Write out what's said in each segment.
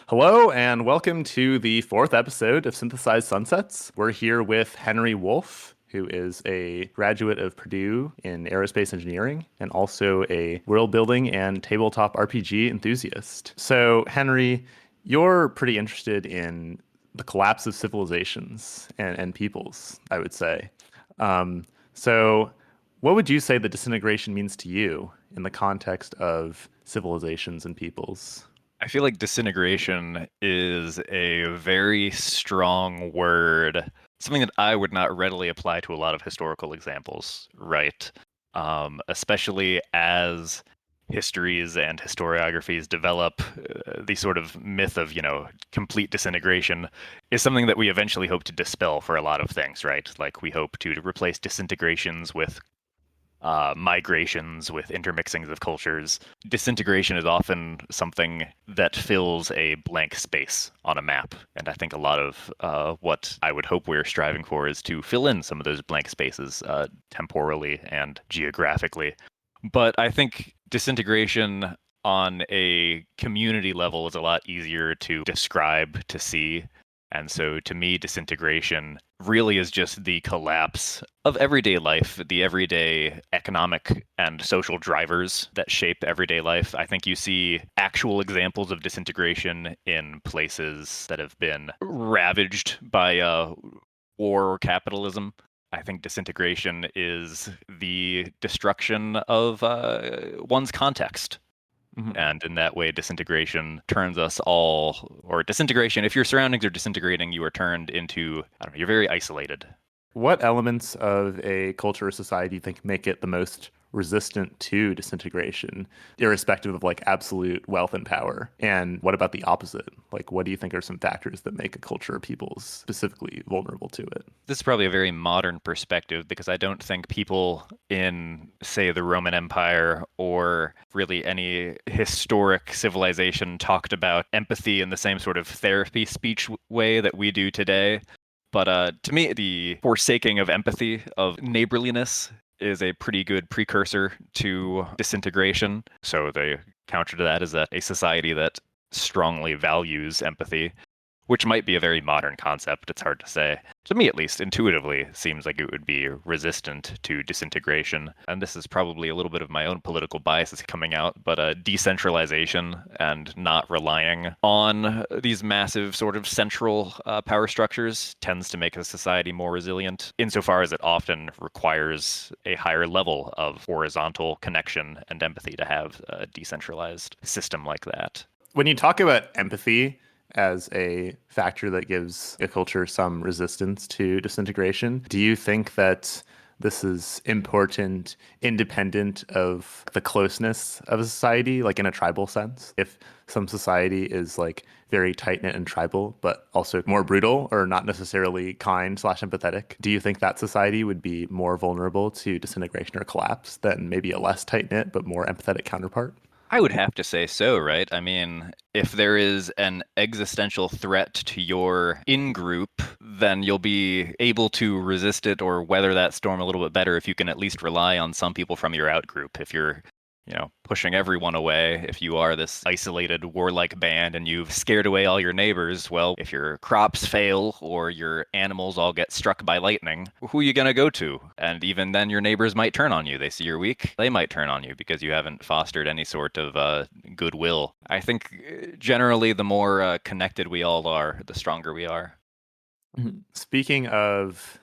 Hello, and welcome to the fourth episode of Synthesized Sunsets. We're here with Henry Wolff, who is a graduate of Purdue in aerospace engineering and also a world building and tabletop RPG enthusiast. So, Henry, you're pretty interested in the collapse of civilizations and peoples, I would say. Um, so, what would you say the disintegration means to you in the context of civilizations and peoples? I feel like disintegration is a very strong word, something that I would not readily apply to a lot of historical examples, right? Especially as histories and historiographies develop, the sort of myth of, complete disintegration is something that we eventually hope to dispel for a lot of things, right? Like we hope to replace disintegrations with migrations, with intermixings of cultures. Disintegration is often something that fills a blank space on a map. And I think a lot of what I would hope we're striving for is to fill in some of those blank spaces temporally and geographically. But I think disintegration on a community level is a lot easier to describe, to see. And so to me, disintegration really is just the collapse of everyday life, the everyday economic and social drivers that shape everyday life. I think you see actual examples of disintegration in places that have been ravaged by war or capitalism. I think disintegration is the destruction of one's context. Mhm. And in that way, disintegration turns us all, or disintegration, if your surroundings are disintegrating, you are turned into, I don't know, you're very isolated. What elements of a culture or society do you think make it the most resistant to disintegration, irrespective of like absolute wealth and power? And what about the opposite? Like, what do you think are some factors that make a culture or people specifically vulnerable to it? This is probably a very modern perspective because I don't think people in, say, the Roman Empire or really any historic civilization talked about empathy in the same sort of therapy speech way that we do today. But to me, the forsaking of empathy, of neighborliness, is a pretty good precursor to disintegration. So the counter to that is that a society that strongly values empathy, which might be a very modern concept, it's hard to say. To me, at least, intuitively, seems like it would be resistant to disintegration. And this is probably a little bit of my own political biases coming out, but decentralization and not relying on these massive sort of central power structures tends to make a society more resilient, insofar as it often requires a higher level of horizontal connection and empathy to have a decentralized system like that. When you talk about empathy as a factor that gives a culture some resistance to disintegration, do you think that this is important independent of the closeness of a society, like in a tribal sense? If some society is like very tight knit and tribal, but also more brutal or not necessarily kind slash empathetic, do you think that society would be more vulnerable to disintegration or collapse than maybe a less tight knit but more empathetic counterpart? I would have to say so, right? I mean, if there is an existential threat to your in group, then you'll be able to resist it or weather that storm a little bit better if you can at least rely on some people from your out group. If you're pushing everyone away. If you are this isolated warlike band and you've scared away all your neighbors, well, if your crops fail or your animals all get struck by lightning, who are you going to go to? And even then, your neighbors might turn on you. They see you're weak. They might turn on you because you haven't fostered any sort of goodwill. I think generally, the more connected we all are, the stronger we are. Mhm. Speaking of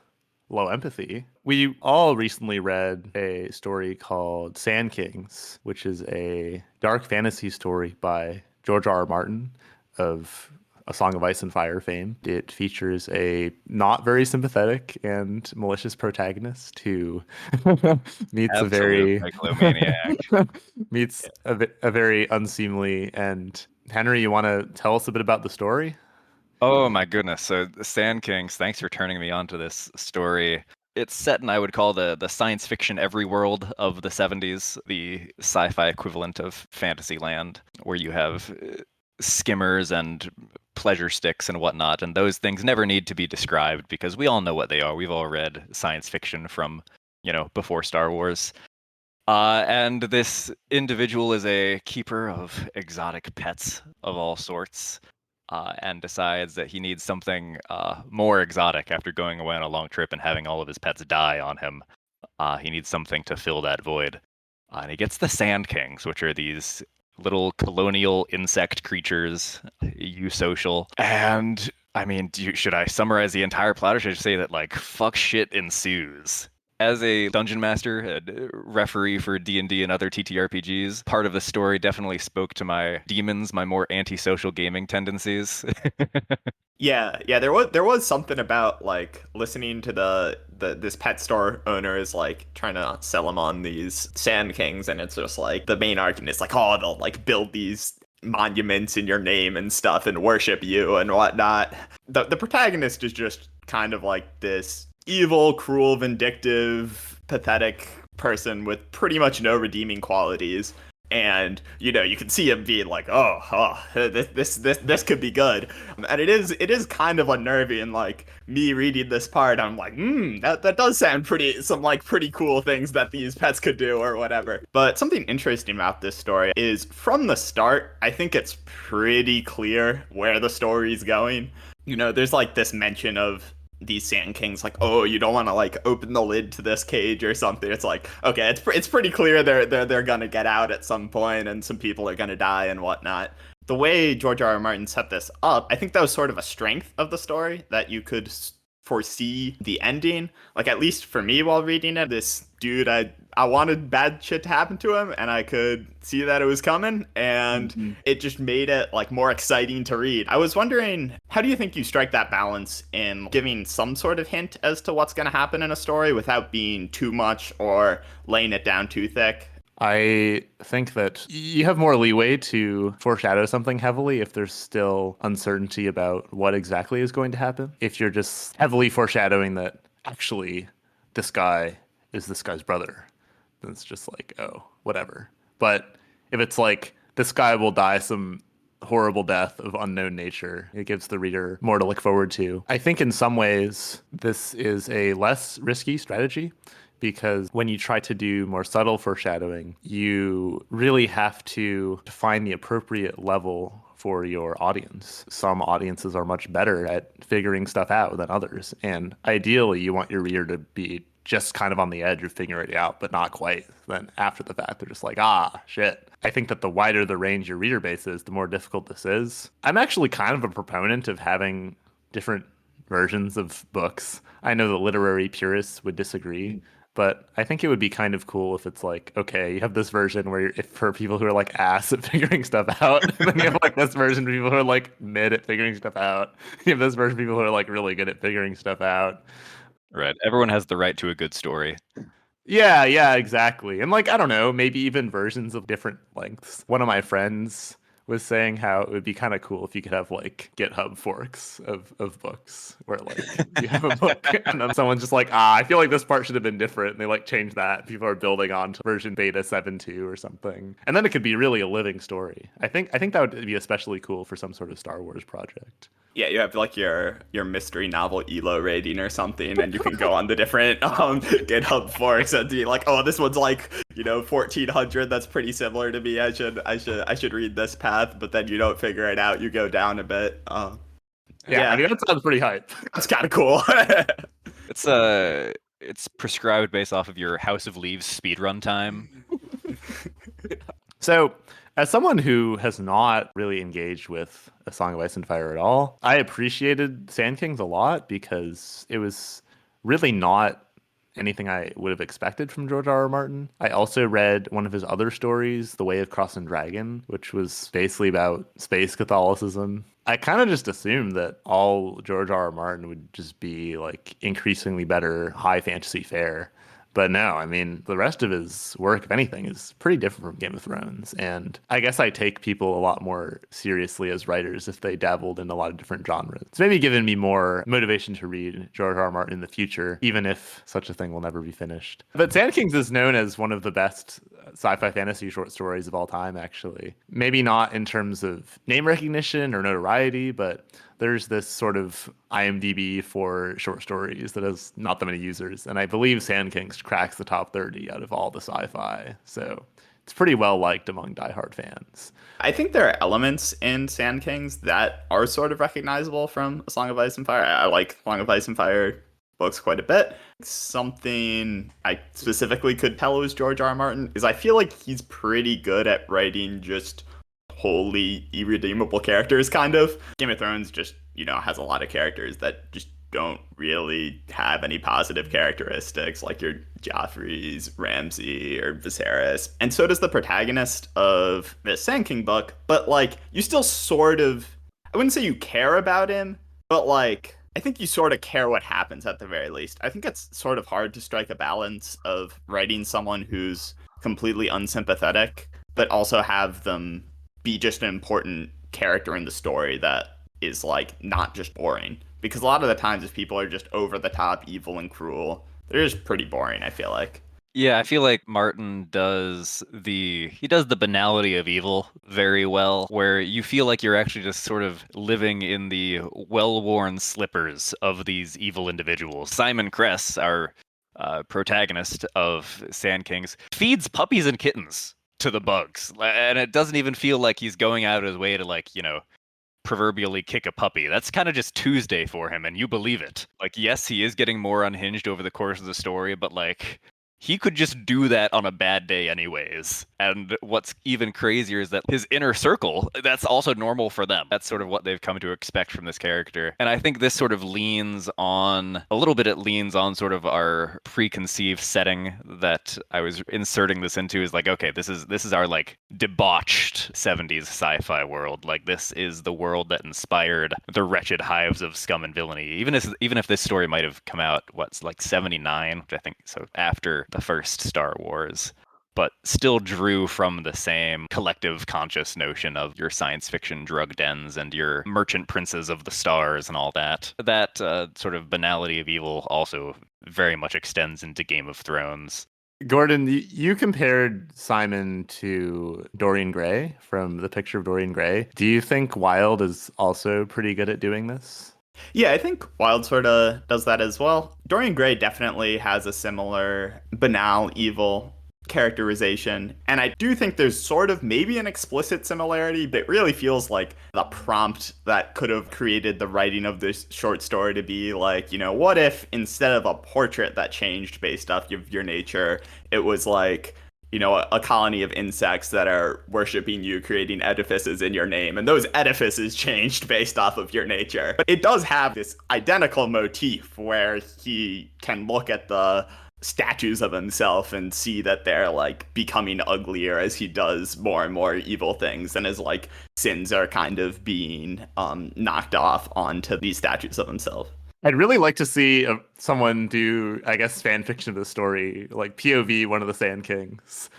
low empathy, we all recently read a story called Sandkings, which is a dark fantasy story by George R. R. Martin of A Song of Ice and Fire fame. It features a not very sympathetic and malicious protagonist who meets a Absolute very megalomaniac. meets a very unseemly and Henry, you want to tell us a bit about the story? Oh my goodness. So the Sand Kings, thanks for turning me on to this story. It's set in, I would call, the science fiction every world of the 70s, the sci-fi equivalent of Fantasyland, where you have skimmers and pleasure sticks and whatnot, and those things never need to be described because we all know what they are. We've all read science fiction from, before Star Wars. And this individual is a keeper of exotic pets of all sorts. and decides that he needs something more exotic after going away on a long trip and having all of his pets die on him. He needs something to fill that void. And he gets the Sandkings, which are these little colonial insect creatures, eusocial. And I mean, should I summarize the entire plot, or should I just say that like fuck shit ensues? As a dungeon master, a referee for D&D and other TTRPGs, part of the story definitely spoke to my demons, my more antisocial gaming tendencies. Yeah, there was something about like listening to the this pet store owner is like trying to sell him on these Sand Kings, and it's just like the main argument is like, oh, they'll like build these monuments in your name and stuff and worship you and whatnot. The protagonist is just kind of like this evil, cruel, vindictive, pathetic person with pretty much no redeeming qualities. And you can see him being like, this could be good, and it is kind of unnerving. And like me reading this part, I'm like, that does sound pretty cool things that these pets could do or whatever. But something interesting about this story is from the start, I think it's pretty clear where the story's going. There's like this mention of these Sand Kings, like, oh, you don't want to like open the lid to this cage or something. It's like, okay, it's pretty clear they're gonna get out at some point, and some people are gonna die and whatnot. The way George R. R. Martin set this up, I think that was sort of a strength of the story, that you could foresee the ending. Like, at least for me while reading it, this dude, I wanted bad shit to happen to him, and I could see that it was coming, and it just made it like more exciting to read. I was wondering, how do you think you strike that balance in giving some sort of hint as to what's going to happen in a story without being too much or laying it down too thick? I think that you have more leeway to foreshadow something heavily if there's still uncertainty about what exactly is going to happen. If you're just heavily foreshadowing that actually this guy is this guy's brother, then it's just like, oh, whatever. But if it's like this guy will die some horrible death of unknown nature, it gives the reader more to look forward to. I think in some ways this is a less risky strategy, because when you try to do more subtle foreshadowing, you really have to find the appropriate level for your audience. Some audiences are much better at figuring stuff out than others. And ideally, you want your reader to be just kind of on the edge of figuring it out, but not quite. Then after the fact, they're just like, shit. I think that the wider the range your reader base is, the more difficult this is. I'm actually kind of a proponent of having different versions of books. I know that literary purists would disagree, but I think it would be kind of cool if it's like, okay, you have this version where if for people who are like ass at figuring stuff out, and then you have like this version of people who are like mid at figuring stuff out. You have this version of people who are like really good at figuring stuff out. Right. Everyone has the right to a good story. Yeah, exactly. And like, I don't know, maybe even versions of different lengths. One of my friends was saying how it would be kind of cool if you could have like GitHub forks of books where like you have a book and then someone's just like, I feel like this part should have been different. And they like change that. People are building on to version beta 7.2 or something. And then it could be really a living story. I think that would be especially cool for some sort of Star Wars project. Yeah, you have like your mystery novel ELO rating or something, and you can go on the different GitHub forks and be like, oh, this one's like 1400. That's pretty similar to me. I should read this path, but then you don't figure it out. You go down a bit. Yeah, I mean that sounds pretty hype. It's kind of cool. It's prescribed based off of your House of Leaves speedrun time. So, as someone who has not really engaged with A Song of Ice and Fire at all, I appreciated Sandkings a lot because it was really not anything I would have expected from George R. R. Martin. I also read one of his other stories, The Way of Cross and Dragon, which was basically about space Catholicism. I kind of just assumed that all George R. R. Martin would just be like increasingly better high fantasy fare. But no, I mean, the rest of his work, if anything, is pretty different from Game of Thrones. And I guess I take people a lot more seriously as writers if they dabbled in a lot of different genres. It's maybe given me more motivation to read George R. R. Martin in the future, even if such a thing will never be finished. But Sandkings is known as one of the best sci-fi fantasy short stories of all time, actually. Maybe not in terms of name recognition or notoriety, but there's this sort of IMDb for short stories that has not that many users. And I believe Sandkings cracks the top 30 out of all the sci-fi. So it's pretty well liked among diehard fans. I think there are elements in Sandkings that are sort of recognizable from A Song of Ice and Fire. I like Song of Ice and Fire books quite a bit. Something I specifically could tell was George R. R. Martin is I feel like he's pretty good at writing just wholly irredeemable characters, kind of. Game of Thrones just, has a lot of characters that just don't really have any positive characteristics, like your Joffreys, Ramsay, or Viserys. And so does the protagonist of the Sand King book, but you still sort of, I wouldn't say you care about him, but I think you sort of care what happens at the very least. I think it's sort of hard to strike a balance of writing someone who's completely unsympathetic, but also have them be just an important character in the story that is not just boring. Because a lot of the times if people are just over the top evil and cruel, they're just pretty boring, I feel like. Yeah, I feel like Martin does the banality of evil very well, where you feel like you're actually just sort of living in the well-worn slippers of these evil individuals. Simon Kress, our protagonist of Sand Kings, feeds puppies and kittens to the bugs, and it doesn't even feel like he's going out of his way to proverbially kick a puppy. That's kind of just Tuesday for him, and you believe it. Yes, he is getting more unhinged over the course of the story, but he could just do that on a bad day anyways. And what's even crazier is that his inner circle, that's also normal for them. That's sort of what they've come to expect from this character. And I think this sort of leans on sort of our preconceived setting that I was inserting this into, is okay, this is our debauched 70s sci-fi world. This is the world that inspired the wretched hives of scum and villainy. Even if this story might have come out 79, which I think so after the first Star Wars, but still drew from the same collective conscious notion of your science fiction drug dens and your merchant princes of the stars and all that. That sort of banality of evil also very much extends into Game of Thrones. Gordon, you compared Simon to Dorian Gray from The Picture of Dorian Gray. Do you think Wilde is also pretty good at doing this? Yeah, I think Wilde sort of does that as well. Dorian Gray definitely has a similar banal evil characterization, and I do think there's sort of maybe an explicit similarity, but it really feels like the prompt that could have created the writing of this short story to be what if instead of a portrait that changed based off of your nature, it was a colony of insects that are worshiping you, creating edifices in your name, and those edifices changed based off of your nature. But it does have this identical motif where he can look at the statues of himself and see that they're becoming uglier as he does more and more evil things, and his sins are kind of being knocked off onto these statues of himself. I'd really like to see someone do, I guess, fan fiction of the story, POV, one of the Sand Kings.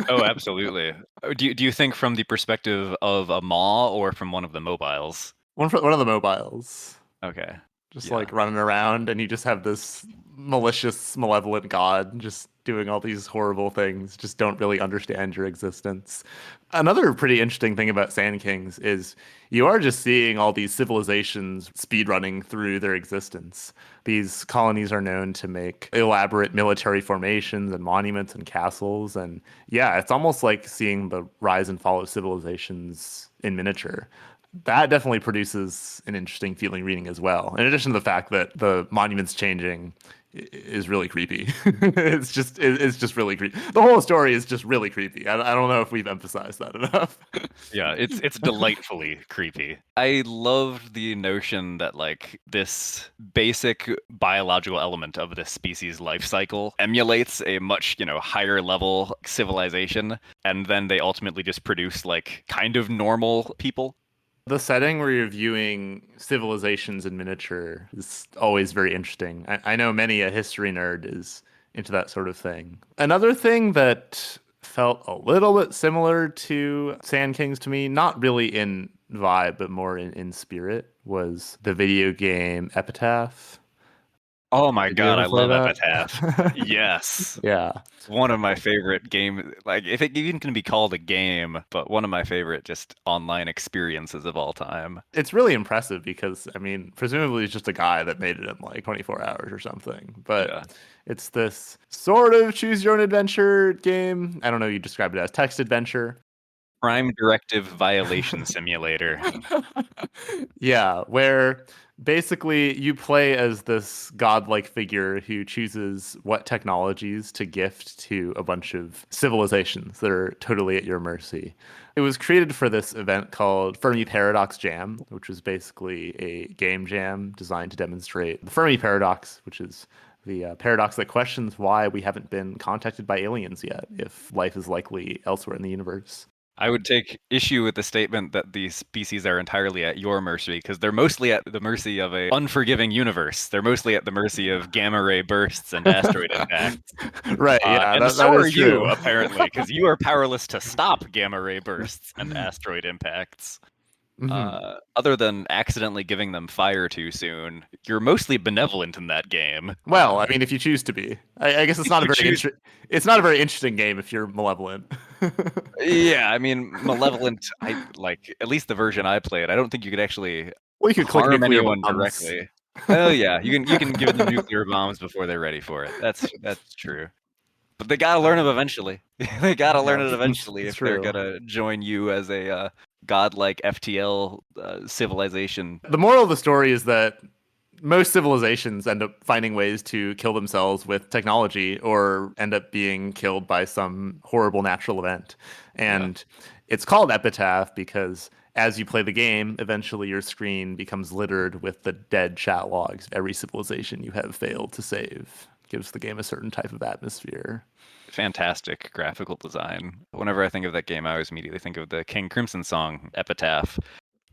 Oh, absolutely. Do you think from the perspective of a maw or from one of the mobiles? One of the mobiles. Okay. Just running around, and you just have this malicious, malevolent god just doing all these horrible things, just don't really understand your existence. Another pretty interesting thing about Sand Kings is you are just seeing all these civilizations speedrunning through their existence. These colonies are known to make elaborate military formations and monuments and castles. And yeah, it's almost like seeing the rise and fall of civilizations in miniature. That definitely produces an interesting feeling reading as well. In addition to the fact that the monuments changing is really creepy. It's just really creepy. The whole story is just really creepy. I don't know if we've emphasized that enough. Yeah, it's delightfully creepy. I loved the notion that this basic biological element of this species life cycle emulates a much, higher level civilization, and then they ultimately just produce kind of normal people. The setting where you're viewing civilizations in miniature is always very interesting. I know many a history nerd is into that sort of thing. Another thing that felt a little bit similar to Sand Kings to me, not really in vibe, but more in spirit, was the video game Epitaph. Oh my Did you god, ever I play love Epitaph. that? Yes. Yeah. One of my favorite game, like if it even can be called a game, but one of my favorite just online experiences of all time. It's really impressive because, I mean, presumably it's just a guy that made it in like 24 hours or something. But Yeah. it's this sort of choose your own adventure game. I don't know, you described it as text adventure. Prime Directive Violation Simulator. Yeah, where basically you play as this godlike figure who chooses what technologies to gift to a bunch of civilizations that are totally at your mercy. It was created for this event called Fermi Paradox Jam, which was basically a game jam designed to demonstrate the Fermi paradox, which is the paradox that questions why we haven't been contacted by aliens yet, if life is likely elsewhere in the universe. I would take issue with the statement that these species are entirely at your mercy, because they're mostly at the mercy of a unforgiving universe. They're mostly at the mercy of gamma ray bursts and asteroid impacts. Right, yeah, And that so are is you, true. apparently, because you are powerless to stop gamma ray bursts and asteroid impacts. Mhm. Other than accidentally giving them fire too soon, you're mostly benevolent in that game. Well, I mean, if you choose to be, I guess it's If not a you very choose it's not a very interesting game if you're malevolent. Yeah, I mean, malevolent. I like at least the version I played. I don't think you could actually Well, you could click harm nuclear anyone bombs. directly. Oh yeah, you can give them nuclear bombs before they're ready for it. That's true. But they gotta learn them eventually. They gotta learn Yeah, it eventually it's if they're true. gonna join you as a godlike FTL civilization. The moral of the story is that most civilizations end up finding ways to kill themselves with technology or end up being killed by some horrible natural event. Yeah. And it's called Epitaph because as you play the game, eventually your screen becomes littered with the dead chat logs of every civilization you have failed to save. Gives the game a certain type of atmosphere. Fantastic graphical design. Whenever I think of that game, I always immediately think of the King Crimson song, Epitaph.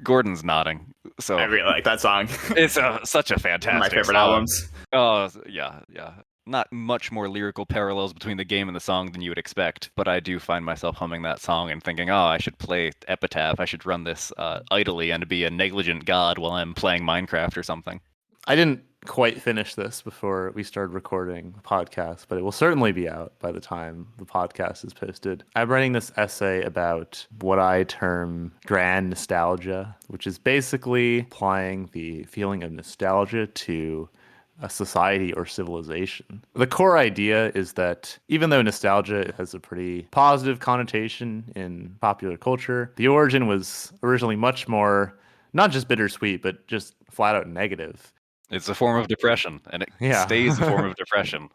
Gordon's nodding. So I really like that song. it's such a One of my fantastic favorite song. albums. Oh, yeah, yeah. Not much more lyrical parallels between the game and the song than you would expect, but I do find myself humming that song and thinking, oh, I should play Epitaph. I should run this idly and be a negligent god while I'm playing Minecraft or something. I didn't quite finish this before we started recording the podcast, but it will certainly be out by the time the podcast is posted. I'm writing this essay about what I term grand nostalgia, which is basically applying the feeling of nostalgia to a society or civilization. The core idea is that even though nostalgia has a pretty positive connotation in popular culture, the origin was originally much more not just bittersweet, but just flat out negative. It's a form of depression, and it stays a form Yeah. of depression.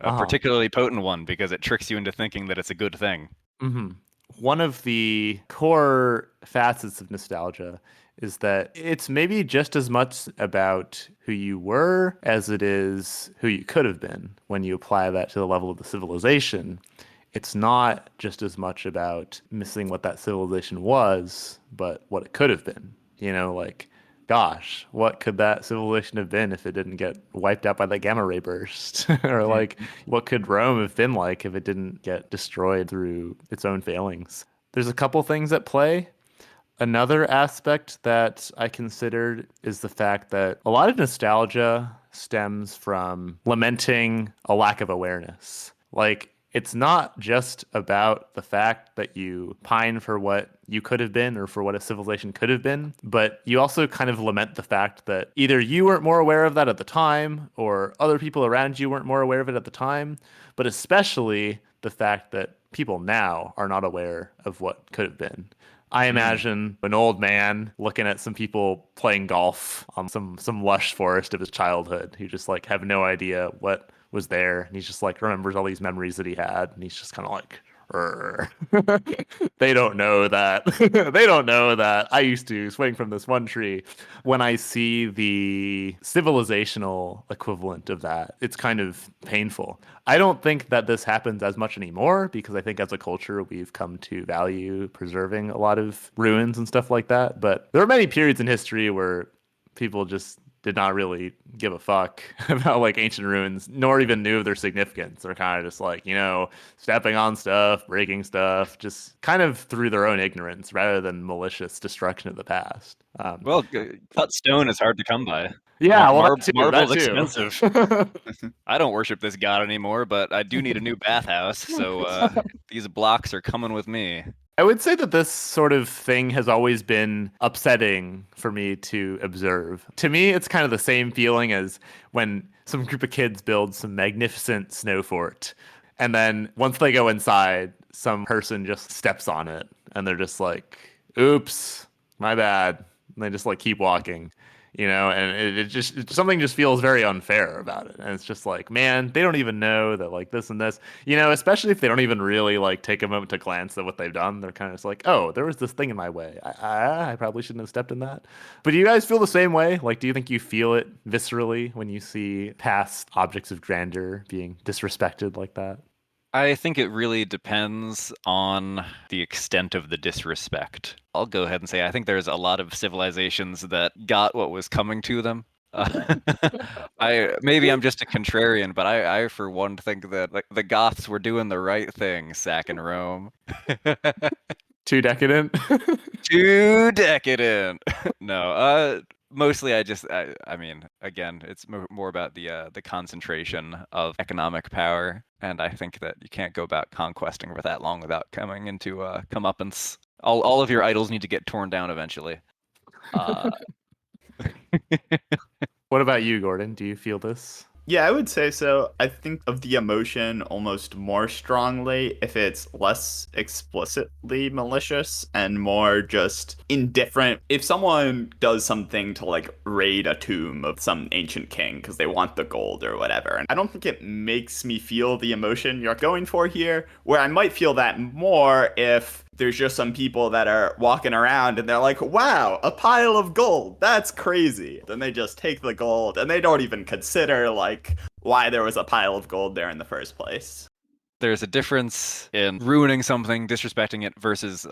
A uh particularly potent one because it tricks you into thinking that it's a good thing. hmm One of the core facets of nostalgia is that it's maybe just as much about who you were as it is who you could have been when you apply that to the level of the civilization. It's not just as much about missing what that civilization was, but what it could have been. You know, like, gosh, what could that civilization have been if it didn't get wiped out by that gamma ray burst? Or like, what could Rome have been like if it didn't get destroyed through its own failings? There's a couple things at play. Another aspect that I considered is the fact that a lot of nostalgia stems from lamenting a lack of awareness. Like, it's not just about the fact that you pine for what you could have been or for what a civilization could have been, but you also kind of lament the fact that either you weren't more aware of that at the time or other people around you weren't more aware of it at the time, but especially the fact that people now are not aware of what could have been. I Mm. imagine an old man looking at some people playing golf on some lush forest of his childhood who just like have no idea what was there, and he's just like remembers all these memories that he had, and he's just kind of like, "Rrr." They don't know that. They don't know that I used to swing from this one tree. When I see the civilizational equivalent of that, it's kind of painful. I don't think that this happens as much anymore because I think as a culture we've come to value preserving a lot of ruins and stuff like that. But there are many periods in history where people just did not really give a fuck about like ancient ruins, nor even knew of their significance. They're kind of just like, you know, stepping on stuff, breaking stuff, just kind of through their own ignorance rather than malicious destruction of the past. Well, cut stone is hard to come by. Yeah, well, that too. Marvel's That too. expensive. I don't worship this god anymore, but I do need a new bathhouse, so these blocks are coming with me. I would say that this sort of thing has always been upsetting for me to observe. To me, it's kind of the same feeling as when some group of kids build some magnificent snow fort. And then once they go inside, some person just steps on it and they're just like, oops, my bad. And they just like keep walking. And something just feels very unfair about it. And it's just like, man, they don't even know that like this and this, especially if they don't even really like take a moment to glance at what they've done. They're kind of just like, oh, there was this thing in my way. I probably shouldn't have stepped in that. But do you guys feel the same way? Like, do you think you feel it viscerally when you see past objects of grandeur being disrespected like that? I think it really depends on the extent of the disrespect. I'll go ahead and say I think there's a lot of civilizations that got what was coming to them. Maybe I'm just a contrarian, but I for one think that like the Goths were doing the right thing, sacking Rome. Too decadent? Too decadent. No, mostly I mean, again, it's more about the concentration of economic power, and I think that you can't go about conquesting for that long without coming into comeuppance. All of your idols need to get torn down eventually. What about you, Gordon? Do you feel this? Yeah, I would say so. I think of the emotion almost more strongly if it's less explicitly malicious and more just indifferent. If someone does something to like raid a tomb of some ancient king because they want the gold or whatever, and I don't think it makes me feel the emotion you're going for here, where I might feel that more if there's just some people that are walking around and they're like, wow, a pile of gold. That's crazy. Then they just take the gold and they don't even consider like why there was a pile of gold there in the first place. There's a difference in ruining something, disrespecting it, versus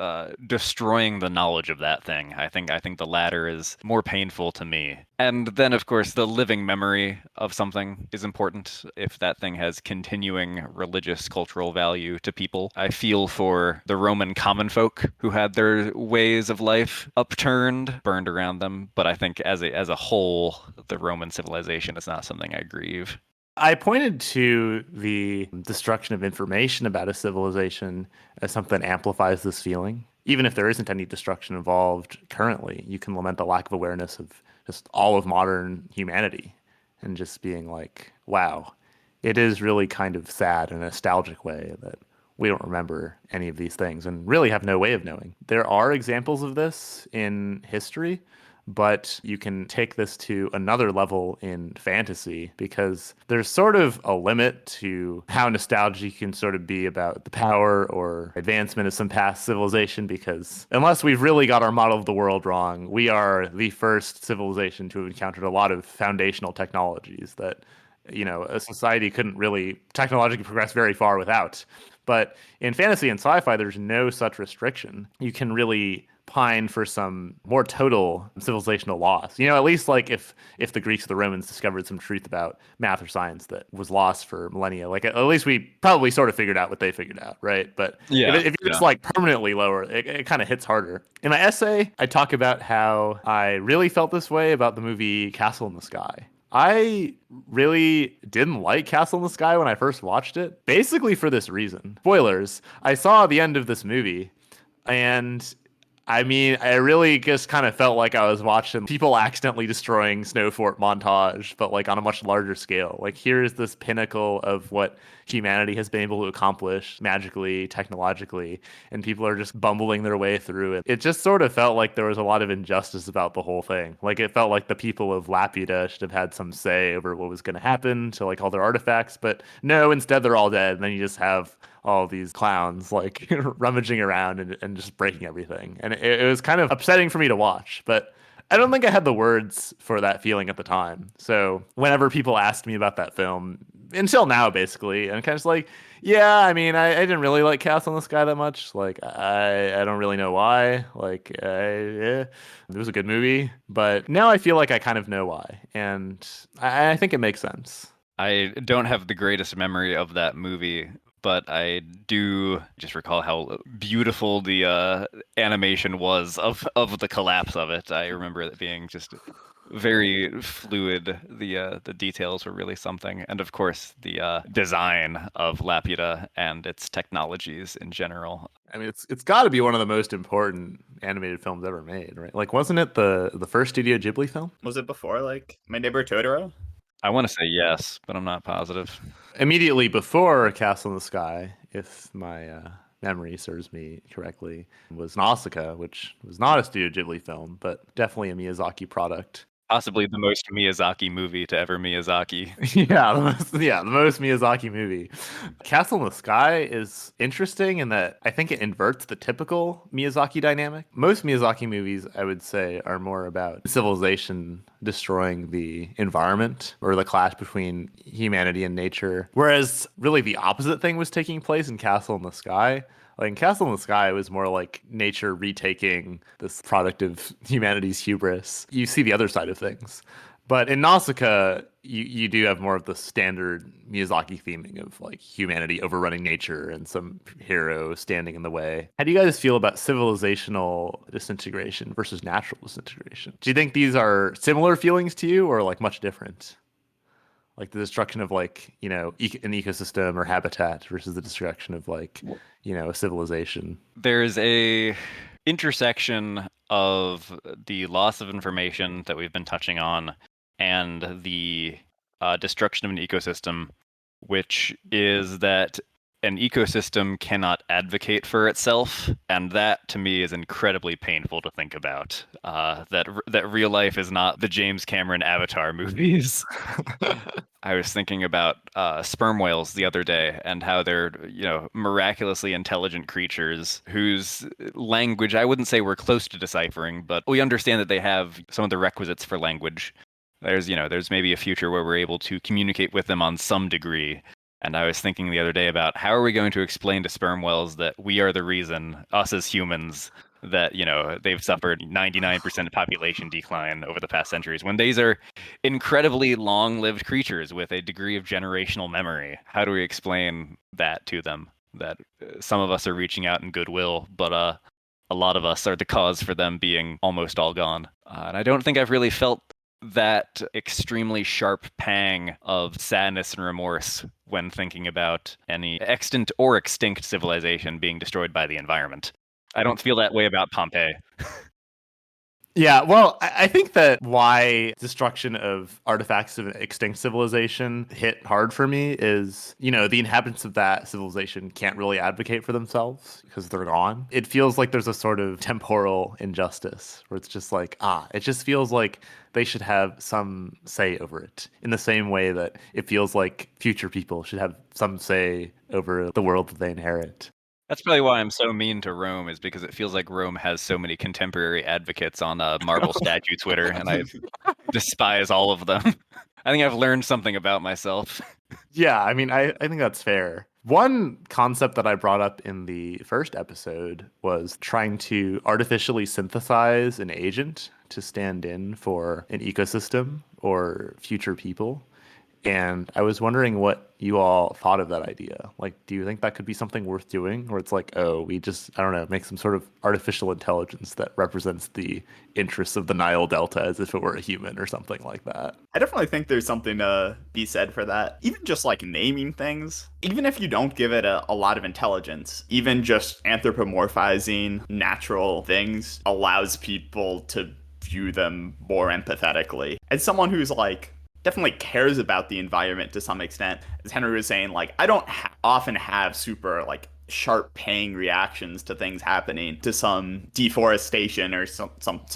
destroying the knowledge of that thing. I think the latter is more painful to me. And then, of course, the living memory of something is important. If that thing has continuing religious, cultural value to people, I feel for the Roman common folk who had their ways of life upturned, burned around them. But I think as a whole, the Roman civilization is not something I grieve. I pointed to the destruction of information about a civilization as something that amplifies this feeling. Even if there isn't any destruction involved currently, you can lament the lack of awareness of just all of modern humanity and just being like, wow, it is really kind of sad in a nostalgic way that we don't remember any of these things and really have no way of knowing. There are examples of this in history, but you can take this to another level in fantasy because there's sort of a limit to how nostalgic you can sort of be about the power or advancement of some past civilization, because unless we've really got our model of the world wrong, we are the first civilization to have encountered a lot of foundational technologies that, a society couldn't really technologically progress very far without. But in fantasy and sci-fi, there's no such restriction. You can really pine for some more total civilizational loss. At least like if the Greeks or the Romans discovered some truth about math or science that was lost for millennia, like at least we probably sort of figured out what they figured out, right? But if you're just like permanently lower, it kind of hits harder. In my essay, I talk about how I really felt this way about the movie Castle in the Sky. I really didn't like Castle in the Sky when I first watched it, basically for this reason. Spoilers, I saw the end of this movie, and I mean, I really just kind of felt like I was watching people accidentally destroying Snow Fort montage, but like on a much larger scale. Like here's this pinnacle of what humanity has been able to accomplish magically, technologically, and people are just bumbling their way through it. It just sort of felt like there was a lot of injustice about the whole thing. Like it felt like the people of Laputa should have had some say over what was going to happen to like all their artifacts, but no, instead they're all dead, and then you just have all these clowns like rummaging around and just breaking everything. And it was kind of upsetting for me to watch, but I don't think I had the words for that feeling at the time. So whenever people asked me about that film, until now basically, I'm kind of just like, yeah, I mean, I didn't really like Castle in the Sky that much. Like, I don't really know why. Like, yeah, it was a good movie, but now I feel like I kind of know why. And I think it makes sense. I don't have the greatest memory of that movie, but I do just recall how beautiful the animation was of the collapse of it. I remember it being just very fluid. The details were really something, and of course the design of Laputa and its technologies in general. I mean, it's got to be one of the most important animated films ever made, right? Like, wasn't it the first Studio Ghibli film? Was it before like My Neighbor Totoro? I want to say yes, but I'm not positive. Immediately before Castle in the Sky, if my memory serves me correctly, was Nausicaa, which was not a Studio Ghibli film, but definitely a Miyazaki product. Possibly the most Miyazaki movie to ever Miyazaki. The most Miyazaki movie. Castle in the Sky is interesting in that I think it inverts the typical Miyazaki dynamic. Most Miyazaki movies, I would say, are more about civilization destroying the environment or the clash between humanity and nature, whereas really the opposite thing was taking place in Castle in the Sky. Like in Castle in the Sky, it was more like nature retaking this product of humanity's hubris. You see the other side of things. But in Nausicaa, you do have more of the standard Miyazaki theming of like humanity overrunning nature and some hero standing in the way. How do you guys feel about civilizational disintegration versus natural disintegration? Do you think these are similar feelings to you or like much different? Like the destruction of like, an ecosystem or habitat versus the destruction of like, a civilization. There's a intersection of the loss of information that we've been touching on and the destruction of an ecosystem, which is that an ecosystem cannot advocate for itself, and that to me is incredibly painful to think about. That real life is not the James Cameron Avatar movies. I was thinking about sperm whales the other day and how they're, miraculously intelligent creatures whose language I wouldn't say we're close to deciphering, but we understand that they have some of the requisites for language. There's maybe a future where we're able to communicate with them on some degree. And I was thinking the other day about how are we going to explain to sperm whales that we are the reason, us as humans, that, they've suffered 99% population decline over the past centuries, when these are incredibly long-lived creatures with a degree of generational memory. How do we explain that to them? That some of us are reaching out in goodwill, but a lot of us are the cause for them being almost all gone. And I don't think I've really felt that extremely sharp pang of sadness and remorse when thinking about any extant or extinct civilization being destroyed by the environment. I don't feel that way about Pompeii. Yeah, well, I think that why destruction of artifacts of an extinct civilization hit hard for me is, the inhabitants of that civilization can't really advocate for themselves because they're gone. It feels like there's a sort of temporal injustice where it's just like, it just feels like they should have some say over it in the same way that it feels like future people should have some say over the world that they inherit. That's probably why I'm so mean to Rome, is because it feels like Rome has so many contemporary advocates on marble statue Twitter, and I despise all of them. I think I've learned something about myself. Yeah, I mean, I think that's fair. One concept that I brought up in the first episode was trying to artificially synthesize an agent to stand in for an ecosystem or future people. And I was wondering what you all thought of that idea. Like, do you think that could be something worth doing? Or it's like, we just, I don't know, make some sort of artificial intelligence that represents the interests of the Nile Delta as if it were a human or something like that. I definitely think there's something to be said for that. Even just like naming things, even if you don't give it a lot of intelligence, even just anthropomorphizing natural things allows people to view them more empathetically. As someone who's like, definitely cares about the environment to some extent. As Henry was saying, like, I don't often have super, like, sharp paying reactions to things happening, to some deforestation or some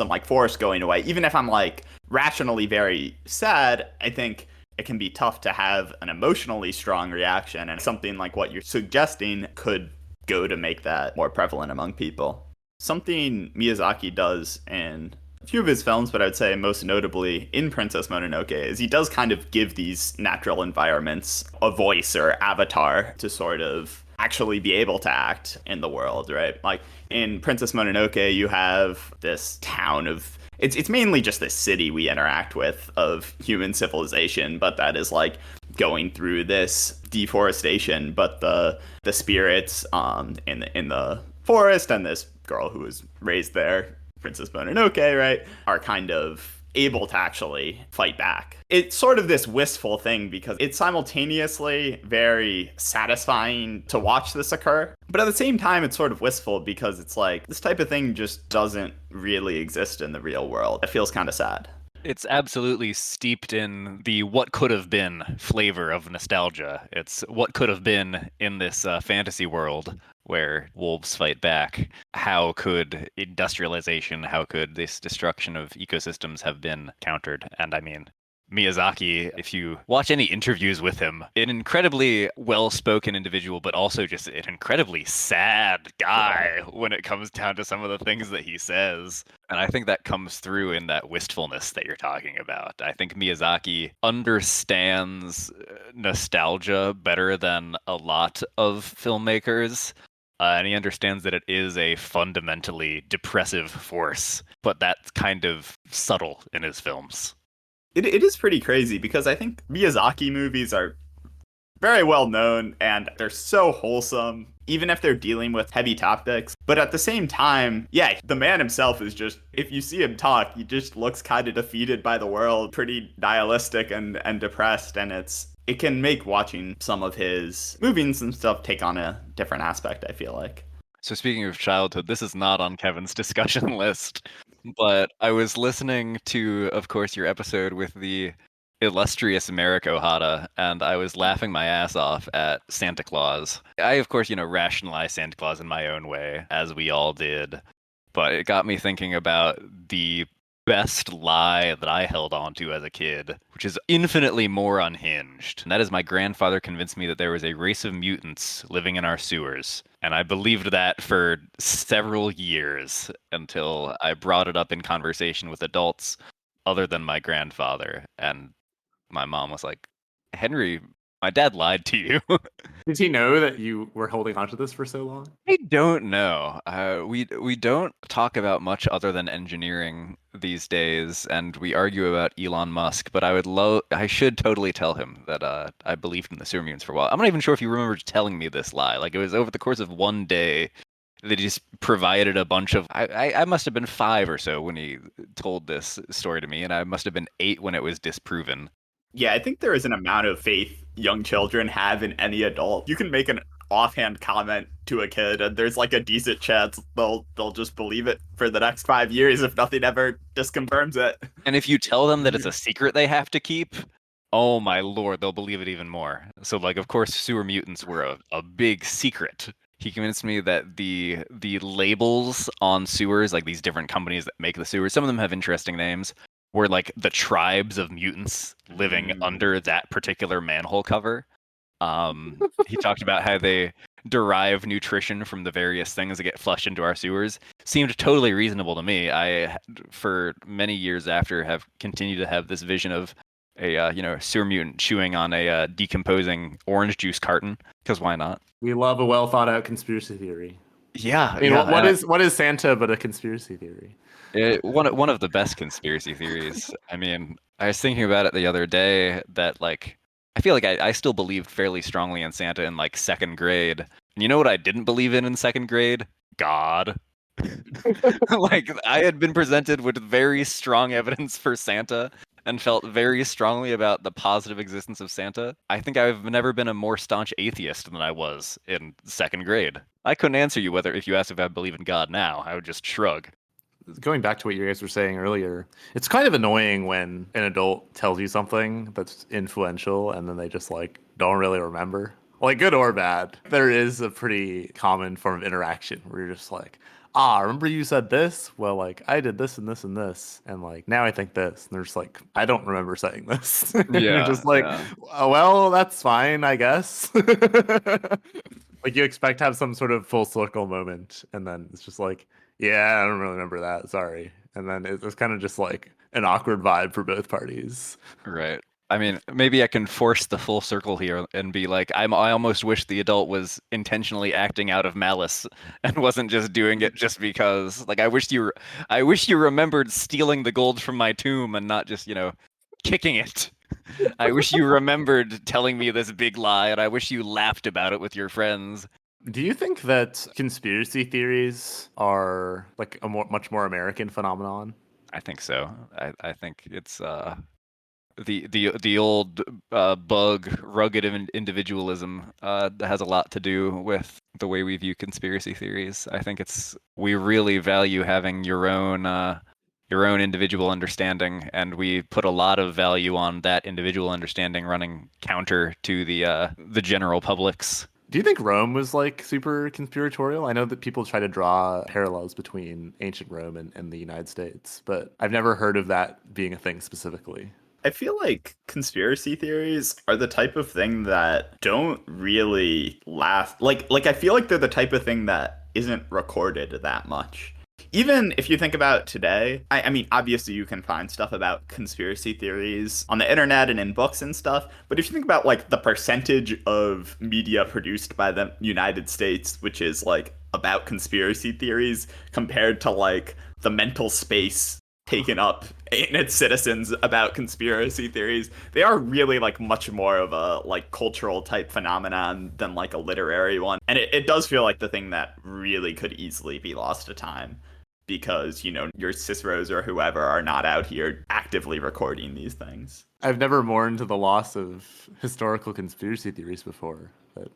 like forest going away. Even if I'm like rationally very sad, I think it can be tough to have an emotionally strong reaction, and something like what you're suggesting could go to make that more prevalent among people. Something Miyazaki does in a few of his films, but I would say most notably in Princess Mononoke, is he does kind of give these natural environments a voice or avatar to sort of actually be able to act in the world, right? Like in Princess Mononoke, you have this town of, it's mainly just this city we interact with of human civilization, but that is like going through this deforestation. But the spirits in the forest and this girl who was raised there, Princess Mononoke, right, are kind of able to actually fight back. It's sort of this wistful thing because it's simultaneously very satisfying to watch this occur, but at the same time it's sort of wistful because it's like this type of thing just doesn't really exist in the real world. It feels kind of sad. It's absolutely steeped in the what could have been flavor of nostalgia. It's what could have been in this fantasy world where wolves fight back. How could industrialization, how could this destruction of ecosystems have been countered? And I mean, Miyazaki, if you watch any interviews with him, an incredibly well-spoken individual, but also just an incredibly sad guy when it comes down to some of the things that he says. And I think that comes through in that wistfulness that you're talking about. I think Miyazaki understands nostalgia better than a lot of filmmakers. And he understands that it is a fundamentally depressive force, but that's kind of subtle in his films. It is pretty crazy because I think Miyazaki movies are very well known and they're so wholesome, even if they're dealing with heavy topics. But at the same time, yeah, the man himself is just, if you see him talk, he just looks kind of defeated by the world, pretty nihilistic and depressed. And it can make watching some of his movies and stuff take on a different aspect, I feel like. So speaking of childhood, this is not on Kevin's discussion list, but I was listening to, of course, your episode with the illustrious Merrick Ohata, and I was laughing my ass off at Santa Claus. I, of course, rationalized Santa Claus in my own way, as we all did, but it got me thinking about the best lie that I held on to as a kid, which is infinitely more unhinged. And that is my grandfather convinced me that there was a race of mutants living in our sewers. And I believed that for several years until I brought it up in conversation with adults other than my grandfather. And my mom was like, Henry, my dad lied to you. Did he know that you were holding on to this for so long? I don't know. We don't talk about much other than engineering these days, and we argue about Elon Musk. But I should totally tell him that I believed in the sewer mutants for a while. I'm not even sure if he remembers telling me this lie. Like, it was over the course of one day. They just provided a bunch of. I must have been 5 or so when he told this story to me, and I must have been 8 when it was disproven. Yeah, I think there is an amount of faith young children have in any adult. You can make an offhand comment to a kid and there's like a decent chance they'll just believe it for the next 5 years if nothing ever disconfirms it. And if you tell them that it's a secret they have to keep, oh my lord, they'll believe it even more. So, like, of course, sewer mutants were a big secret. He convinced me that the labels on sewers, like these different companies that make the sewers, some of them have interesting names, were like the tribes of mutants living under that particular manhole cover. He talked about how they derive nutrition from the various things that get flushed into our sewers. Seemed totally reasonable to me. I, for many years after, have continued to have this vision of a sewer mutant chewing on a decomposing orange juice carton, because why not? We love a well thought out conspiracy theory. Yeah. I mean, what is Santa but a conspiracy theory? One of the best conspiracy theories. I mean, I was thinking about it the other day that, like, I feel like I still believed fairly strongly in Santa in, like, 2nd grade. And you know what I didn't believe in 2nd grade? God. Like, I had been presented with very strong evidence for Santa and felt very strongly about the positive existence of Santa. I think I've never been a more staunch atheist than I was in 2nd grade. I couldn't answer you if you asked if I believe in God now. I would just shrug. Going back to what you guys were saying earlier, it's kind of annoying when an adult tells you something that's influential and then they just like don't really remember. Like, good or bad. There is a pretty common form of interaction where you're just like, remember you said this? Well, like, I did this and this and this, and like now I think this. And they're just like, I don't remember saying this. Yeah, you're just like, oh, well, that's fine, I guess. Like, you expect to have some sort of full circle moment, and then it's just like, yeah, I don't really remember that. Sorry. And then it's kind of just like an awkward vibe for both parties. Right. I mean, maybe I can force the full circle here and be like, I almost wish the adult was intentionally acting out of malice and wasn't just doing it just because. Like, I wish you remembered stealing the gold from my tomb and not just, kicking it. I wish you remembered telling me this big lie, and I wish you laughed about it with your friends. Do you think that conspiracy theories are like a much more American phenomenon? I think so. I think it's the old bug, rugged individualism that has a lot to do with the way we view conspiracy theories. I think we really value having your own individual understanding, and we put a lot of value on that individual understanding running counter to the general public's. Do you think Rome was like super conspiratorial? I know that people try to draw parallels between ancient Rome and the United States, but I've never heard of that being a thing specifically. I feel like conspiracy theories are the type of thing that don't really last. Like I feel like they're the type of thing that isn't recorded that much. Even if you think about today, I mean, obviously you can find stuff about conspiracy theories on the internet and in books and stuff, but if you think about like the percentage of media produced by the United States, which is like about conspiracy theories, compared to like the mental space taken up in its citizens about conspiracy theories, they are really like much more of a like cultural type phenomenon than like a literary one. And it does feel like the thing that really could easily be lost to time because, you know, your Ciceros or whoever are not out here actively recording these things. I've never mourned the loss of historical conspiracy theories before, but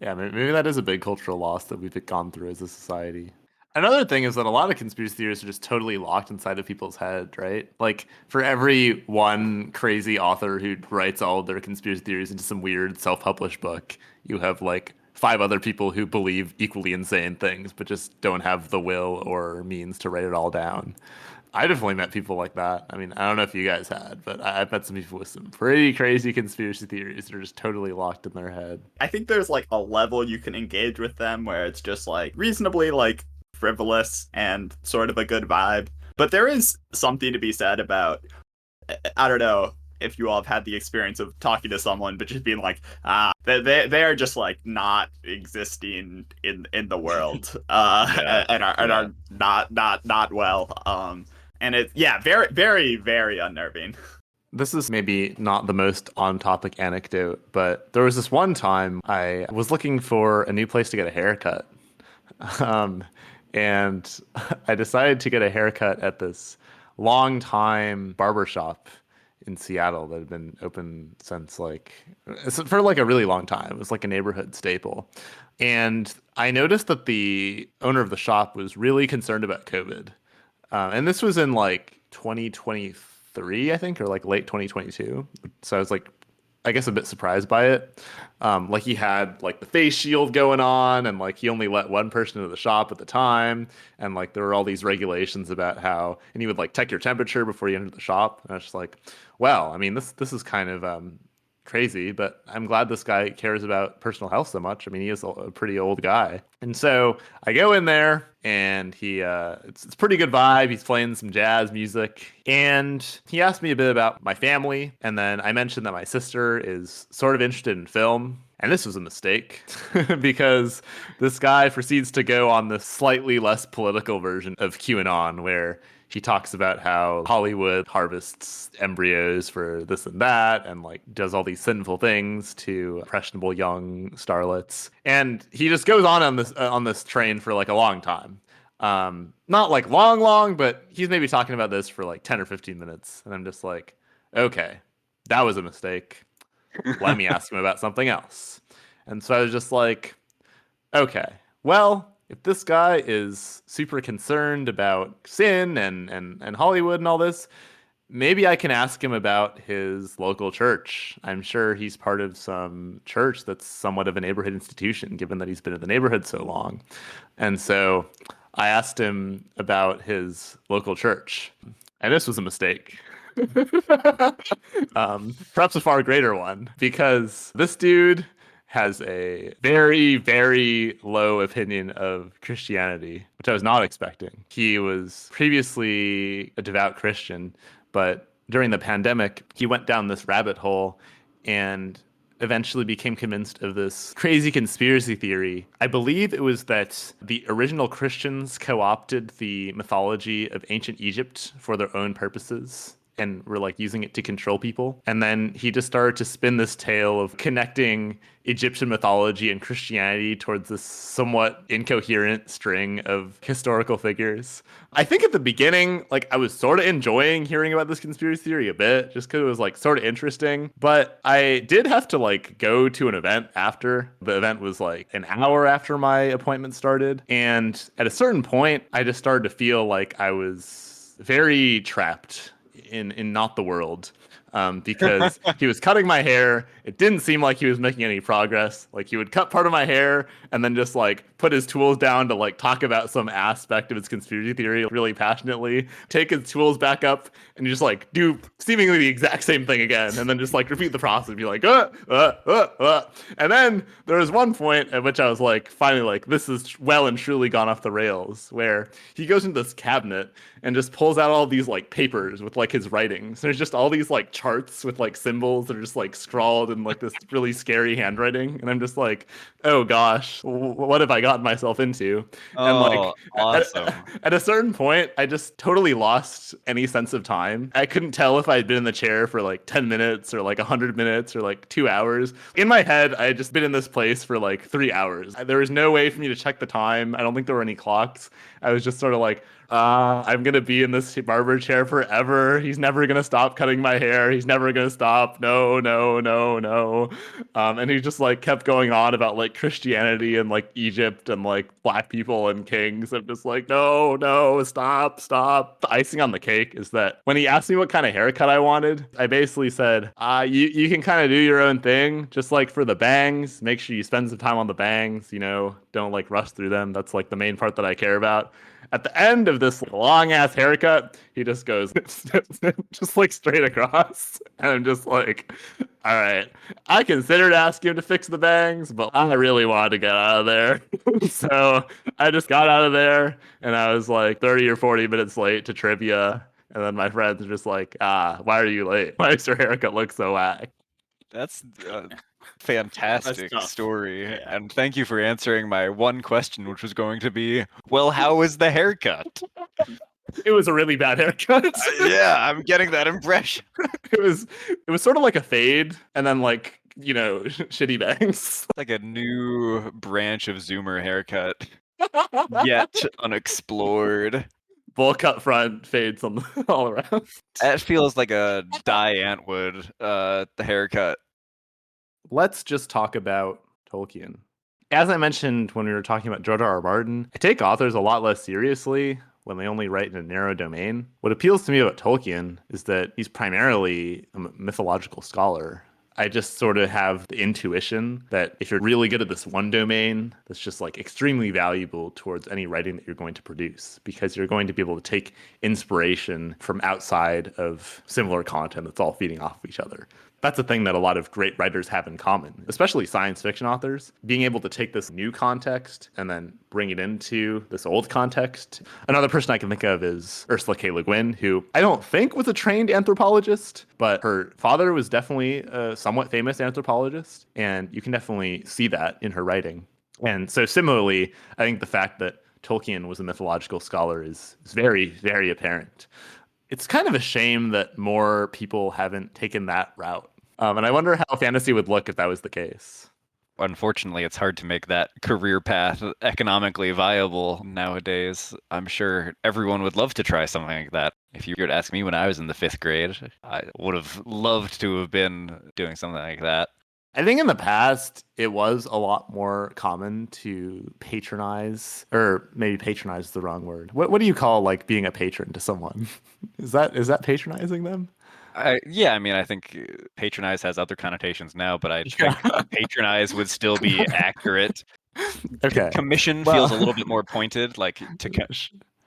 yeah, maybe that is a big cultural loss that we've gone through as a society. Another thing is that a lot of conspiracy theories are just totally locked inside of people's head, right? Like for every one crazy author who writes all of their conspiracy theories into some weird self-published book, you have like 5 other people who believe equally insane things, but just don't have the will or means to write it all down. I definitely met people like that. I mean, I don't know if you guys had, but I've met some people with some pretty crazy conspiracy theories that are just totally locked in their head. I think there's like a level you can engage with them where it's just like reasonably like frivolous and sort of a good vibe. But there is something to be said about, I don't know if you all have had the experience of talking to someone, but just being like, they are just like not existing in the world, and are not well. And it's very, very, very unnerving. This is maybe not the most on-topic anecdote, but there was this one time I was looking for a new place to get a haircut. And I decided to get a haircut at this long-time barbershop in Seattle that had been open since for like a really long time. It was like a neighborhood staple. And I noticed that the owner of the shop was really concerned about COVID. And this was in like 2023, I think, or like late 2022. So I was like, I guess a bit surprised by it. Like he had like the face shield going on, and like he only let one person into the shop at the time, and like there were all these regulations about how, and he would like check your temperature before you entered the shop. And I was just like, well, I mean, this is kind of crazy, but I'm glad this guy cares about personal health so much. I mean, he is a pretty old guy. And so I go in there and it's pretty good vibe. He's playing some jazz music and he asked me a bit about my family. And then I mentioned that my sister is sort of interested in film. And this was a mistake because this guy proceeds to go on the slightly less political version of QAnon where he talks about how Hollywood harvests embryos for this and that and like does all these sinful things to impressionable young starlets. And he just goes on this train for like a long time. Not like long, but he's maybe talking about this for like 10 or 15 minutes. And I'm just like, okay, that was a mistake. Let me ask him about something else. And so I was just like, okay, well, if this guy is super concerned about sin and Hollywood and all this, maybe I can ask him about his local church. I'm sure he's part of some church that's somewhat of a neighborhood institution, given that he's been in the neighborhood so long. And so I asked him about his local church. And this was a mistake. Perhaps a far greater one, because this dude has a very, very low opinion of Christianity, which I was not expecting. He was previously a devout Christian, but during the pandemic, he went down this rabbit hole and eventually became convinced of this crazy conspiracy theory. I believe it was that the original Christians co-opted the mythology of ancient Egypt for their own purposes. and were like using it to control people. And then he just started to spin this tale of connecting Egyptian mythology and Christianity towards this somewhat incoherent string of historical figures. I think at the beginning, like I was sort of enjoying hearing about this conspiracy theory a bit, just because it was like sort of interesting. But I did have to like go to an event after. The event was like an hour after my appointment started. And at a certain point, I just started to feel like I was very trapped in not the world. Because he was cutting my hair. It didn't seem like he was making any progress. Like he would cut part of my hair and then just like put his tools down to like talk about some aspect of his conspiracy theory really passionately, take his tools back up and just like do seemingly the exact same thing again. And then just like repeat the process and be like, And then there was one point at which I was like, finally, like this is well and truly gone off the rails, where he goes into this cabinet and just pulls out all these like papers with like his writings. There's just all these like charts with like symbols that are just like scrawled in like this really scary handwriting. And I'm just like, oh gosh, what have I gotten myself into? And like, awesome. At a certain point, I just totally lost any sense of time. I couldn't tell if I had been in the chair for like 10 minutes or like 100 minutes or like 2 hours. In my head, I had just been in this place for like 3 hours. There was no way for me to check the time. I don't think there were any clocks. I was just sort of like, I'm going to be in this barber chair forever. He's never going to stop cutting my hair. He's never going to stop. No. And he just like kept going on about like Christianity and like Egypt and like black people and kings. I'm just like, no, stop. The icing on the cake is that when he asked me what kind of haircut I wanted, I basically said, you can kind of do your own thing. Just like for the bangs, make sure you spend some time on the bangs, don't like rush through them. That's like the main part that I care about. At the end of this long ass haircut, he just goes just like straight across. And I'm just like, all right, I considered asking him to fix the bangs, but I really wanted to get out of there. So I just got out of there and I was like 30 or 40 minutes late to trivia. And then my friends were just like, why are you late? Why does your haircut look so whack? That's a fantastic That's story. And thank you for answering my one question, which was going to be, well, how was the haircut? It was a really bad haircut. Yeah, I'm getting that impression. It was sort of like a fade and then like, shitty bangs. Like a new branch of Zoomer haircut. Yet unexplored. Bowl cut front, fades all around. That feels like a Die Antwood, the haircut. Let's just talk about Tolkien. As I mentioned when we were talking about George R.R. Martin, I take authors a lot less seriously when they only write in a narrow domain. What appeals to me about Tolkien is that he's primarily a mythological scholar. I just sort of have the intuition that if you're really good at this one domain, that's just like extremely valuable towards any writing that you're going to produce, because you're going to be able to take inspiration from outside of similar content that's all feeding off of each other. That's a thing that a lot of great writers have in common, especially science fiction authors, being able to take this new context and then bring it into this old context. Another person I can think of is Ursula K. Le Guin, who I don't think was a trained anthropologist, but her father was definitely a somewhat famous anthropologist, and you can definitely see that in her writing. And so similarly, I think the fact that Tolkien was a mythological scholar is very, very apparent. It's kind of a shame that more people haven't taken that route. And I wonder how fantasy would look if that was the case. Unfortunately, it's hard to make that career path economically viable nowadays. I'm sure everyone would love to try something like that. If you were to ask me when I was in the 5th grade, I would have loved to have been doing something like that. I think in the past, it was a lot more common to patronize, or maybe patronize is the wrong word. What do you call like being a patron to someone? Is that patronizing them? Yeah, I mean, I think patronize has other connotations now, but I think patronize would still be accurate. Okay. Commission feels a little bit more pointed, like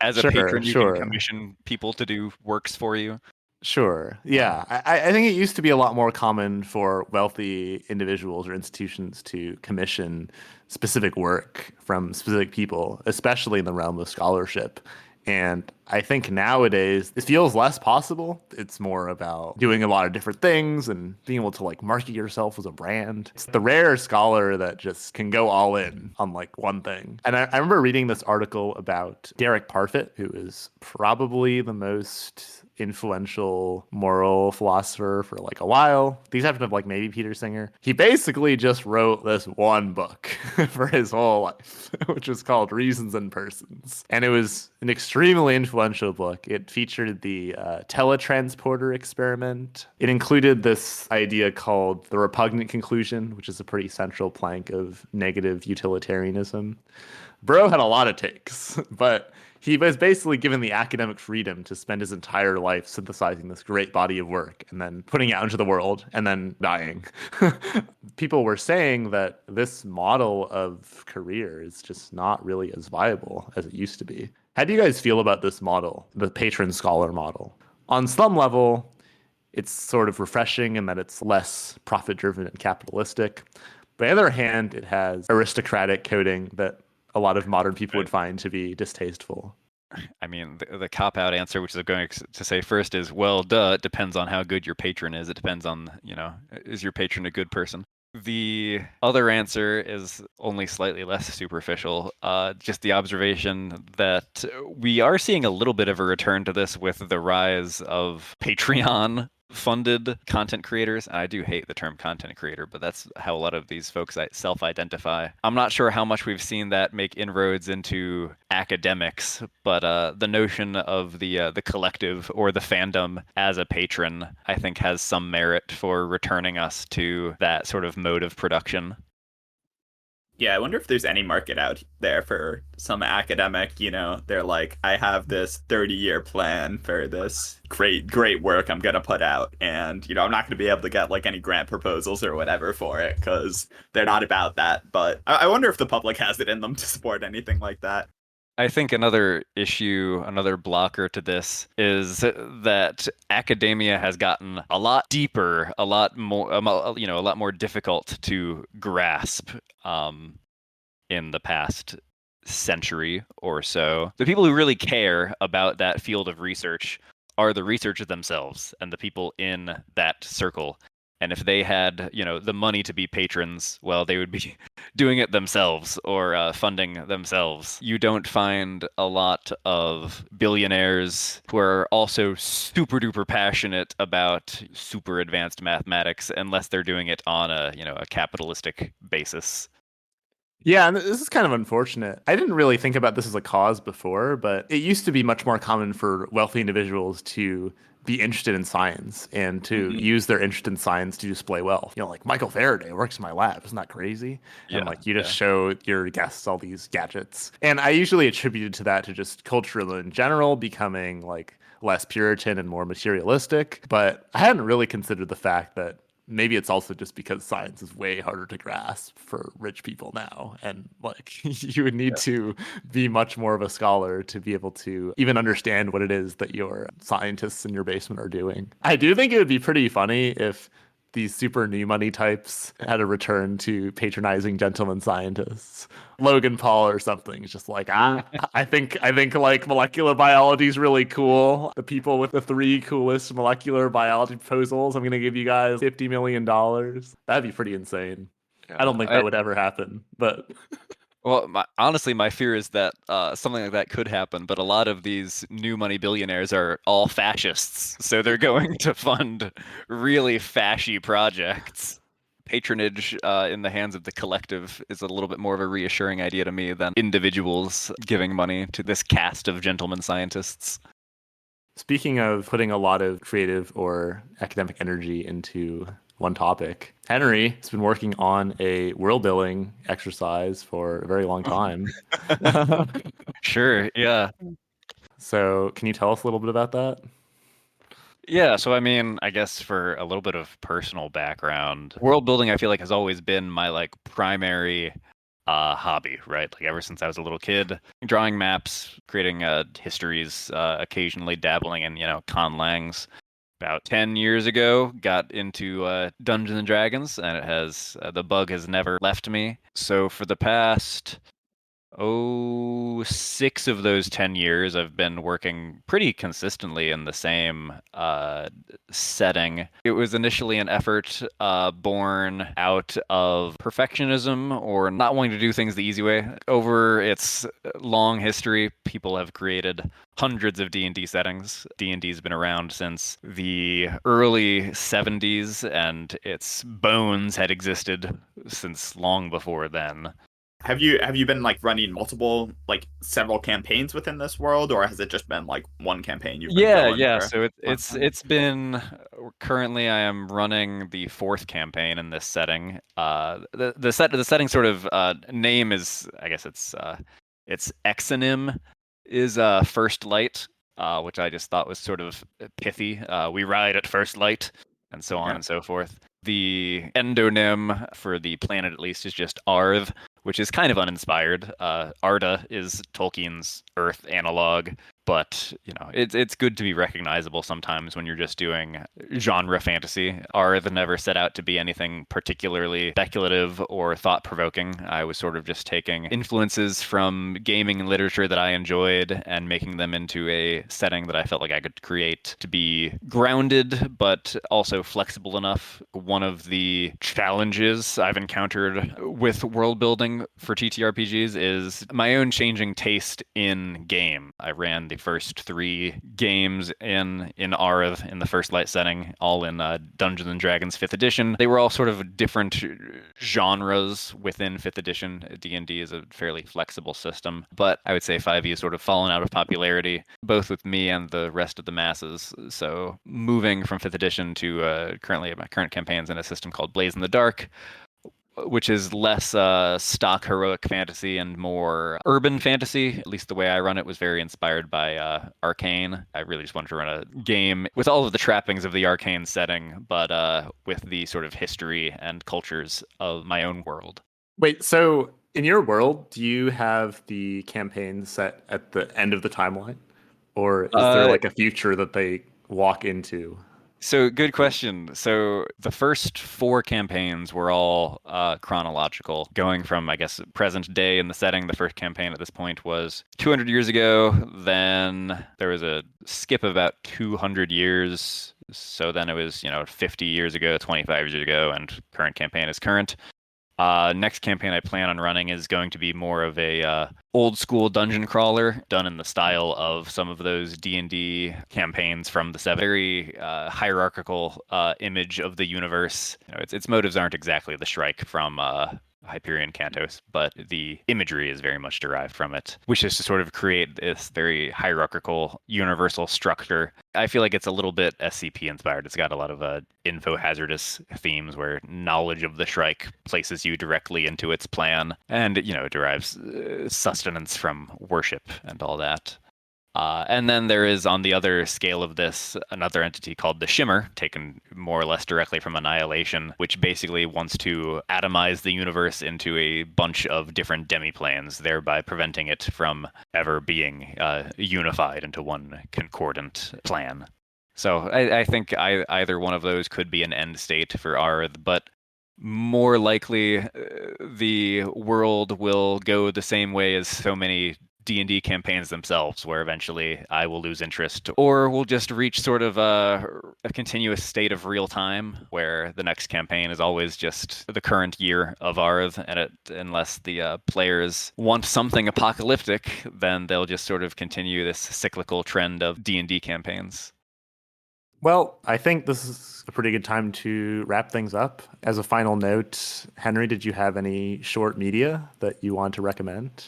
as a patron, you can commission people to do works for you. Sure. Yeah. I think it used to be a lot more common for wealthy individuals or institutions to commission specific work from specific people, especially in the realm of scholarship. And I think nowadays it feels less possible. It's more about doing a lot of different things and being able to like market yourself as a brand. It's the rare scholar that just can go all in on like one thing. And I remember reading this article about Derek Parfit, who is probably the most influential moral philosopher for like a while. The exception of like maybe Peter Singer. He basically just wrote this one book for his whole life, which is called Reasons and Persons. And it was an extremely influential book. It featured the teletransporter experiment. It included this idea called the repugnant conclusion, which is a pretty central plank of negative utilitarianism. Bro had a lot of takes, but he was basically given the academic freedom to spend his entire life synthesizing this great body of work and then putting it out into the world and then dying. People were saying that this model of career is just not really as viable as it used to be. How do you guys feel about this model, the patron scholar model? On some level, it's sort of refreshing in that it's less profit driven and capitalistic. But on the other hand, it has aristocratic coding that a lot of modern people would find to be distasteful. I mean, the cop-out answer, which is going to say first, is, well, duh, it depends on how good your patron is. It depends on, is your patron a good person? The other answer is only slightly less superficial. Just the observation that we are seeing a little bit of a return to this with the rise of Patreon funded content creators. And I do hate the term content creator, but that's how a lot of these folks self-identify. I'm not sure how much we've seen that make inroads into academics, but the notion of the collective or the fandom as a patron, I think, has some merit for returning us to that sort of mode of production. Yeah, I wonder if there's any market out there for some academic, they're like, I have this 30-year plan for this great work I'm going to put out. And, I'm not going to be able to get like any grant proposals or whatever for it because they're not about that. But I wonder if the public has it in them to support anything like that. I think another issue, another blocker to this is that academia has gotten a lot deeper, a lot more, a lot more difficult to grasp in the past century or so. The people who really care about that field of research are the researchers themselves and the people in that circle. And if they had, the money to be patrons, well, they would be doing it themselves or funding themselves. You don't find a lot of billionaires who are also super duper passionate about super advanced mathematics unless they're doing it on a capitalistic basis. Yeah, and this is kind of unfortunate. I didn't really think about this as a cause before, but it used to be much more common for wealthy individuals to be interested in science and to use their interest in science to display wealth. Like Michael Faraday works in my lab. Isn't that crazy? Yeah, and like you just show your guests all these gadgets. And I usually attributed to that to just culture in general becoming like less Puritan and more materialistic. But I hadn't really considered the fact that maybe it's also just because science is way harder to grasp for rich people now. And like you would need to be much more of a scholar to be able to even understand what it is that your scientists in your basement are doing. I do think it would be pretty funny if these super new money types had a return to patronizing gentlemen scientists. Logan Paul or something. It's just like, I think like molecular biology is really cool. The people with the 3 coolest molecular biology proposals, I'm going to give you guys $50 million. That'd be pretty insane. I don't think that would ever happen, but... Well, honestly, my fear is that something like that could happen, but a lot of these new money billionaires are all fascists, so they're going to fund really fashy projects. Patronage in the hands of the collective is a little bit more of a reassuring idea to me than individuals giving money to this cast of gentlemen scientists. Speaking of putting a lot of creative or academic energy into one topic, Henry has been working on a world building exercise for a very long time. Sure, yeah. So can you tell us a little bit about that? Yeah, so I mean, I guess for a little bit of personal background, world building I feel like has always been my like primary hobby, right? Like ever since I was a little kid, drawing maps, creating histories, occasionally dabbling in, conlangs. About 10 years ago, got into Dungeons and Dragons, and it has the bug has never left me. So for the past 6 of those 10 years I've been working pretty consistently in the same setting. It was initially an effort born out of perfectionism or not wanting to do things the easy way. Over its long history, people have created hundreds of D&D settings. D&D's been around since the early 70s, and its bones had existed since long before then. Have you been like running multiple, like several campaigns within this world, or has it just been like one campaign you've been going Yeah. for? So it's been currently I am running the 4th campaign in this setting. The setting sort of name is, I guess its exonym is First Light, which I just thought was sort of pithy. We ride at first light, and so on Yeah. and so forth. The endonym for the planet, at least, is just Arth, which is kind of uninspired. Arda is Tolkien's Earth analog, but it's good to be recognizable sometimes when you're just doing genre fantasy. Arth never set out to be anything particularly speculative or thought-provoking. I was sort of just taking influences from gaming and literature that I enjoyed and making them into a setting that I felt like I could create to be grounded but also flexible enough. One of the challenges I've encountered with world building for TTRPGs is my own changing taste in game. I ran the first 3 games in Arth in the First Light setting, all in Dungeons and Dragons 5th edition. They were all sort of different genres within 5th edition. D&D is a fairly flexible system, but I would say 5e has sort of fallen out of popularity, both with me and the rest of the masses. So moving from 5th edition to currently my current campaign's in a system called Blaze in the Dark, which is less stock heroic fantasy and more urban fantasy. At least the way I run it was very inspired by Arcane. I really just wanted to run a game with all of the trappings of the Arcane setting, but with the sort of history and cultures of my own world. Wait, so in your world, do you have the campaign set at the end of the timeline? Or is there like a future that they walk into? So good question. So the first 4 campaigns were all chronological, going from, I guess, present day in the setting. The first campaign at this point was 200 years ago. Then there was a skip of about 200 years. So then it was, 50 years ago, 25 years ago, and current campaign is current. Next campaign I plan on running is going to be more of a old school dungeon crawler, done in the style of some of those D&D campaigns from the 70s. Very hierarchical image of the universe. Its motives aren't exactly the Shrike from Hyperion Cantos, but the imagery is very much derived from it, which is to sort of create this very hierarchical universal structure. I feel like it's a little bit SCP inspired. It's got a lot of info hazardous themes where knowledge of the Shrike places you directly into its plan, and it derives sustenance from worship and all that. And then there is, on the other scale of this, another entity called the Shimmer, taken more or less directly from Annihilation, which basically wants to atomize the universe into a bunch of different demiplanes, thereby preventing it from ever being unified into one concordant plan. So I think either one of those could be an end state for Arth, but more likely the world will go the same way as so many D&D campaigns themselves, where eventually I will lose interest, or we'll just reach sort of a continuous state of real time, where the next campaign is always just the current year of Arth, and unless the players want something apocalyptic, then they'll just sort of continue this cyclical trend of D&D campaigns. Well, I think this is a pretty good time to wrap things up. As a final note, Henry, did you have any short media that you want to recommend?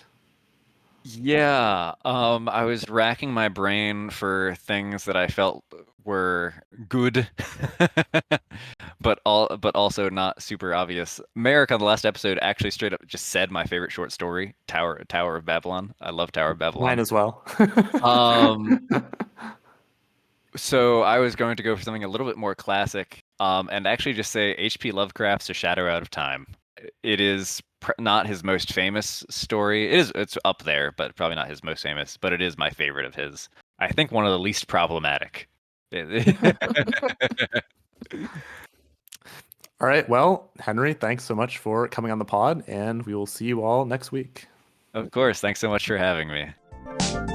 Yeah, I was racking my brain for things that I felt were good, but also not super obvious. Merrick on the last episode actually straight up just said my favorite short story, Tower of Babylon. I love Tower of Babylon. Mine as well. So I was going to go for something a little bit more classic, and actually just say H.P. Lovecraft's A Shadow Out of Time. It is not his most famous story. It's up there, but probably not his most famous. But it is my favorite of his. I think one of the least problematic. All right. Well, Henry, thanks so much for coming on the pod, and we will see you all next week. Of course. Thanks so much for having me.